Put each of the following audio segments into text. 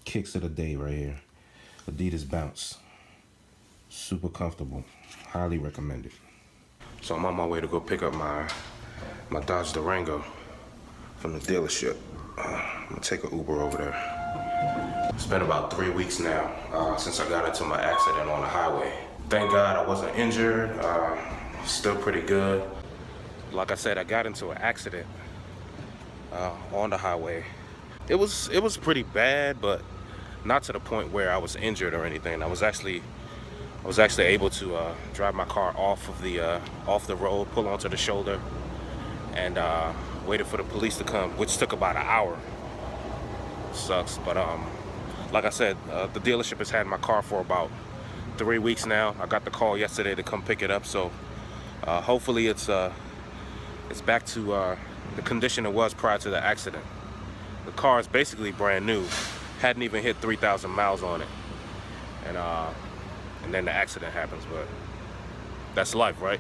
kicks of the day right here. Adidas Bounce. Super comfortable. Highly recommended. So I'm on my way to go pick up my Dodge Durango from the dealership. I'm gonna take an Uber over there. It's been about 3 weeks now since I got into my accident on the highway. Thank God I wasn't injured. Still pretty good. Like I said, I got into an accident on the highway. It was pretty bad, but not to the point where I was injured or anything. I was actually able to drive my car off the road, pull onto the shoulder, and waited for the police to come, which took about an hour. Sucks, but like I said, the dealership has had my car for about 3 weeks now. I got the call yesterday to come pick it up, so hopefully it's back to the condition it was prior to the accident. The car is basically brand new, hadn't even hit 3,000 miles on it, and then the accident happens. But that's life, right?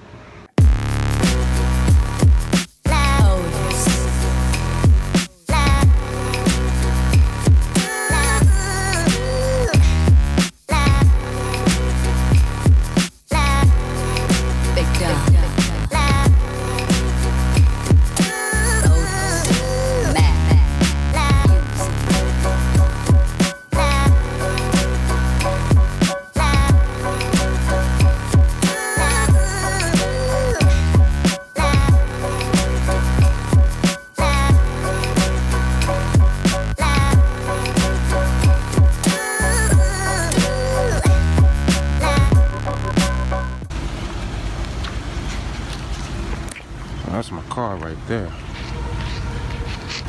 That's my car right there.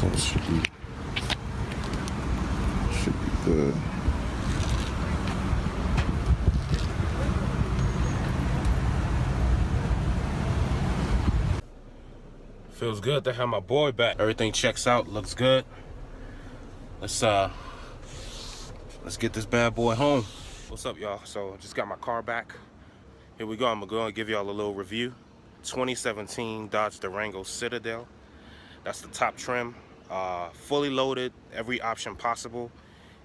That should be good. Feels good to have my boy back. Everything checks out, looks good. Let's get this bad boy home. What's up, y'all? So just got my car back. Here we go. I'm gonna give y'all a little review. 2017 Dodge Durango Citadel. That's the top trim, fully loaded, every option possible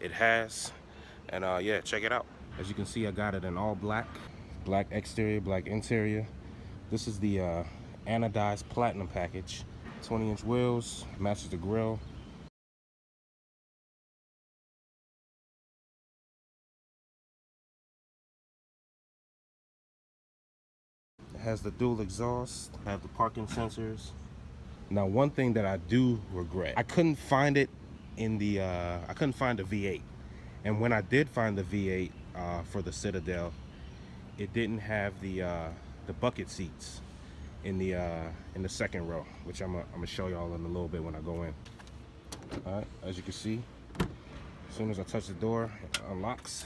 it has. And yeah, check it out. As you can see, I got it in all black exterior, black interior. This is the anodized platinum package. 20-inch wheels, matches the grille. Has the dual exhaust, have the parking sensors. Now, one thing that I do regret, I couldn't find it in the I couldn't find the V8, and when I did find the V8 for the Citadel, it didn't have the bucket seats in the second row, which I'm gonna show y'all in a little bit when I go in. All right, as you can see, as soon as I touch the door, it unlocks.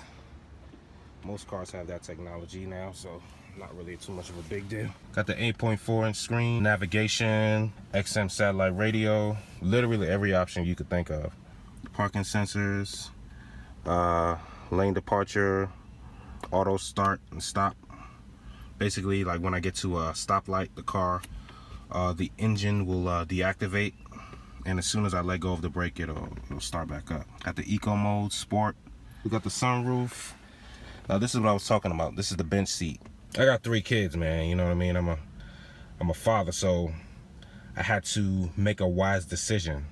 Most cars have that technology now, so not really too much of a big deal. Got the 8.4-inch screen, navigation, XM satellite radio, literally every option you could think of. Parking sensors, lane departure, auto start and stop. Basically, like when I get to a stoplight, the car, the engine will deactivate, and as soon as I let go of the brake, it'll start back up. Got the eco mode, sport. We got the sunroof. Now this is what I was talking about. This is the bench seat. I got 3 kids, man. You know what I mean? I'm a father, so I had to make a wise decision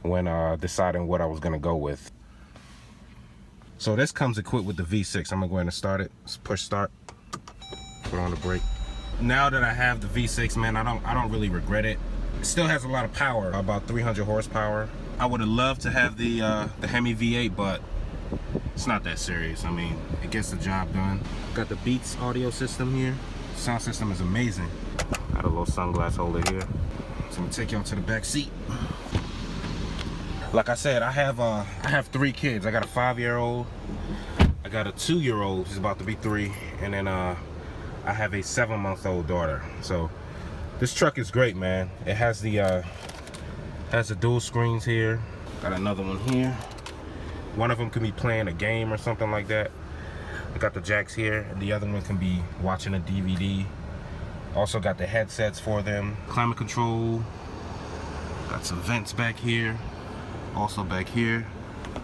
when deciding what I was gonna go with. So this comes equipped with the V6. I'm gonna go ahead and start it. Let's push start. Put on the brake. Now that I have the V6, man, I don't really regret it. It still has a lot of power, about 300 horsepower. I would have loved to have the Hemi V8, but it's not that serious. I mean, it gets the job done. Got the Beats audio system here. Sound system is amazing. Got a little sunglass holder here. So I'm gonna take y'all to the back seat. Like I said, I have 3 kids. I got a 5-year-old, I got a 2-year-old, who's about to be 3, and then I have a 7-month-old daughter. So this truck is great, man. It has the dual screens here. Got another one here. One of them can be playing a game or something like that. I got the jacks here, and the other one can be watching a DVD. Also got the headsets for them. Climate control. Got some vents back here. Also back here.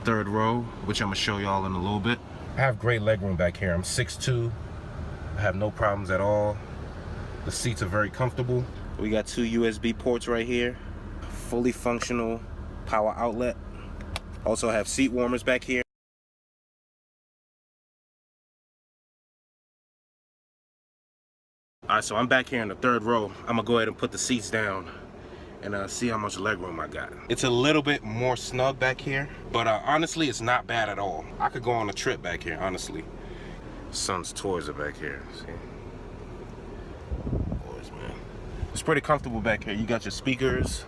Third row, which I'm gonna show y'all in a little bit. I have great legroom back here. I'm 6'2". I have no problems at all. The seats are very comfortable. We got 2 USB ports right here. Fully functional power outlet. Also have seat warmers back here. All right, so I'm back here in the third row. I'm gonna go ahead and put the seats down and see how much legroom I got. It's a little bit more snug back here, but honestly, it's not bad at all. I could go on a trip back here, honestly. Son's toys are back here. See? Boys, man. It's pretty comfortable back here. You got your speakers,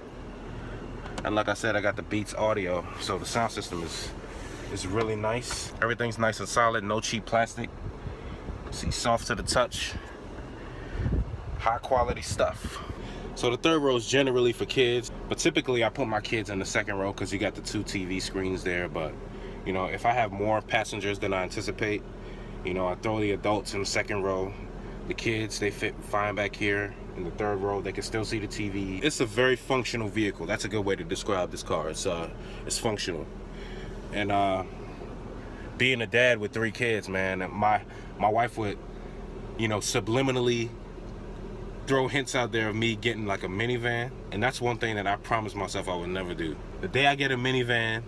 and like I said, I got the Beats audio, so the sound system is really nice. Everything's nice and solid, no cheap plastic. See, soft to the touch. High quality stuff. So the third row is generally for kids, but typically I put my kids in the second row because you got the 2 TV screens there. But you know, if I have more passengers than I anticipate, you know, I throw the adults in the second row. The kids, they fit fine back here in the third row. They can still see the TV. It's a very functional vehicle. That's a good way to describe this car. It's functional. And being a dad with 3 kids, man, my wife would, you know, subliminally throw hints out there of me getting like a minivan, and that's one thing that I promised myself I would never do. The day I get a minivan,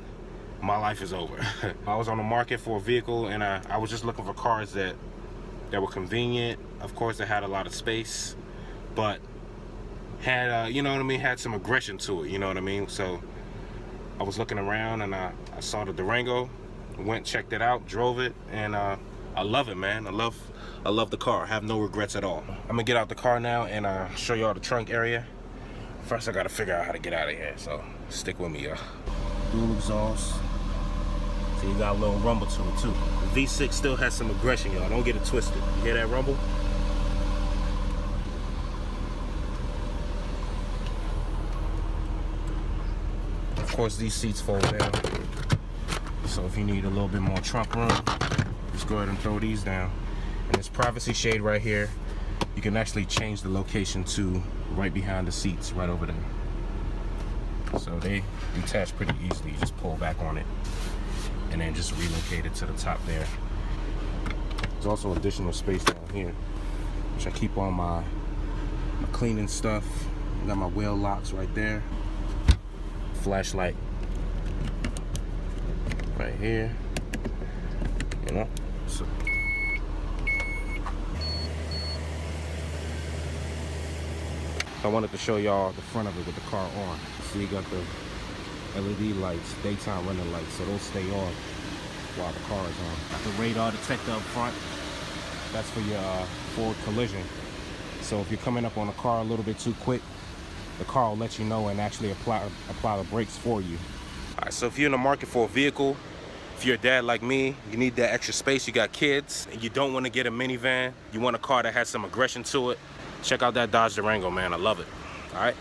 my life is over. I was on the market for a vehicle, and I was just looking for cars that were convenient. Of course, they had a lot of space, but had you know what I mean, had some aggression to it, you know what I mean? So I was looking around, and I saw the Durango, went, checked it out, drove it, and I love it, man. I love the car. I have no regrets at all. I'm gonna get out the car now and show y'all the trunk area. First, I gotta figure out how to get out of here, so stick with me, y'all. Dual exhaust. So you got a little rumble to it too. The V6 still has some aggression, y'all. Don't get it twisted. You hear that rumble? Of course, these seats fold down. So if you need a little bit more trunk room, just go ahead and throw these down. And this privacy shade right here, you can actually change the location to right behind the seats, right over there. So they detach pretty easily. You just pull back on it and then just relocate it to the top there. There's also additional space down here, which I keep on my cleaning stuff. Got my wheel locks right there. Flashlight right here, you know. So I wanted to show y'all the front of it with the car on. So you got the LED lights, daytime running lights, so those stay on while the car is on. The radar detector up front, that's for your forward collision. So if you're coming up on a car a little bit too quick, the car will let you know and actually apply the brakes for you. All right, so if you're in the market for a vehicle, if you're a dad like me, you need that extra space, you got kids, and you don't want to get a minivan, you want a car that has some aggression to it, check out that Dodge Durango, man. I love it. All right.